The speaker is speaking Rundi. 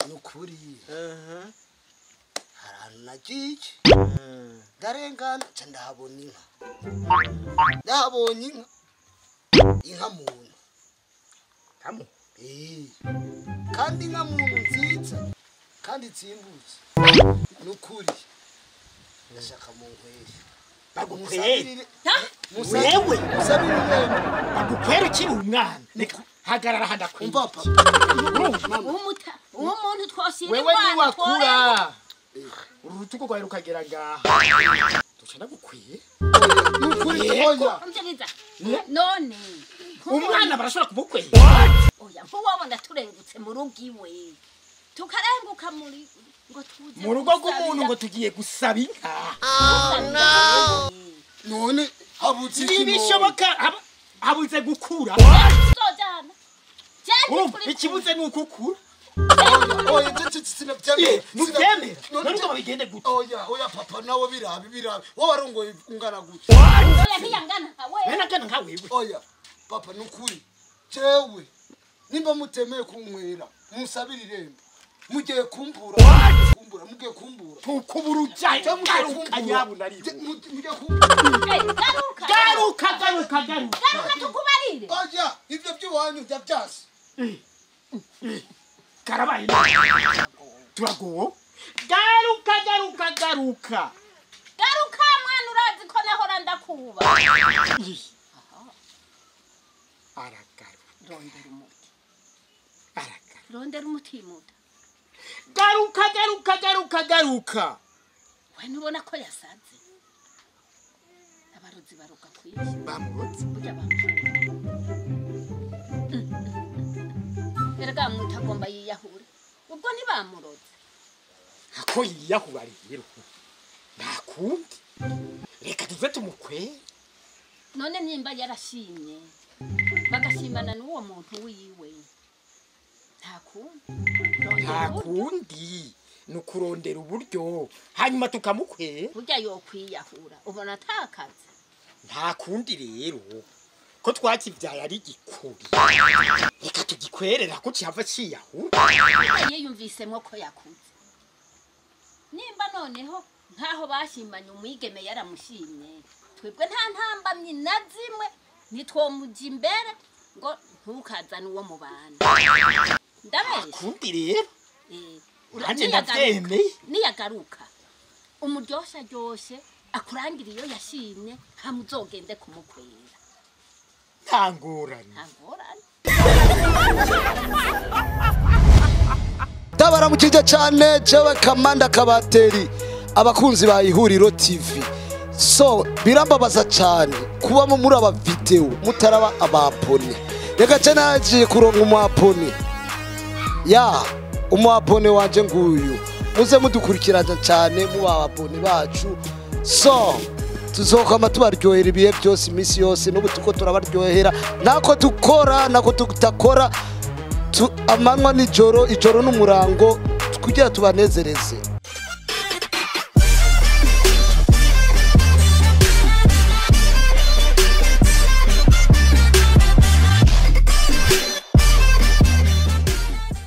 nukuri harana nagiye ndarengana ca ndahabona inka ndahabonye inka muntu kamu kandi inka muntu nziza kandi tsimbutse nukuri ndashaka mu nkwere bagukwere wewe bagukwere ukiri umwana hagarara handakwimba uwo muntu twosire wewe ni wakura urutuko rwawe rukagera ngaha duca ndagukwiye nukuri oya none umwana barashobora kumukwera oya nkuwabona turengutse mu rugo iwe tukarenguka muri ngo tuze mu rugo rw'umuntu ngo tugiye gusaba inka none habuze ntibishoboka habuze gukura tuzojana ikibuze ni ukukura oya nje sinabyemera nubyemera none ngo babigende gute oya papa nawe birabe wowe warongoye ungana gute oya ntiyangana nkawe nangana nka wewe oya papa nukuri jewe nimba mutemeye kunkwera musabira irembo mugiye kumbura mugiye kumbura tukuburuja garuka nyabu naribo mugiye kumbura garuka tukubarire oya ivyo by'uwanyu byavyase karabaye turago garuka mwana urazi ko nahora ndakuba rondera umuti muda garuka we ntubona ko yasaze abarozi baruka kwishi bamurozi burya bamurozi erega mutagomba yiyahure ubwo ntibamurozi ako yiyahura rero ntakundi reka tuve tumukwere none nimba yarashimye bagashimana n'uwo muntu wiwe ntakundi nukurondera uburyo hanyuma tukamukwera burya yokwiyahura ubona atakaze ntakundi rero ko twakivyaye ari gikuri reka tugikwerera ko cyava ciyahura yiyumvisemwo ko yakuze nimba noneho nkaho bashimanye umwigeme yaramushimye twebwe nta ntambamyi na zimwe nitwomuja imbere ngo ntukazane uwo mu bana ndabesha kundi rero uranje ndavyemeye niyagaruka umuryosha ryoshe akurangira iyo yashimye hamuzogende kumukwera ntangorane tabaramukije cyane jewe Kamanda Kabateri abakunzi ba Ihuriro TV so birambabaza cyane kuba muri aba video mutaraba abapone reka cyanagiye kuronka umwapone umwapone wanje nguyu muze mudukurikirana cyane mu babapone bacu so tuzokama tubaryohera ibihe byose imisi yose n'ubu tuko turabaryohera nako dukora nako tutakora amanywa n'ijoro n'umurango kugira tubanezereze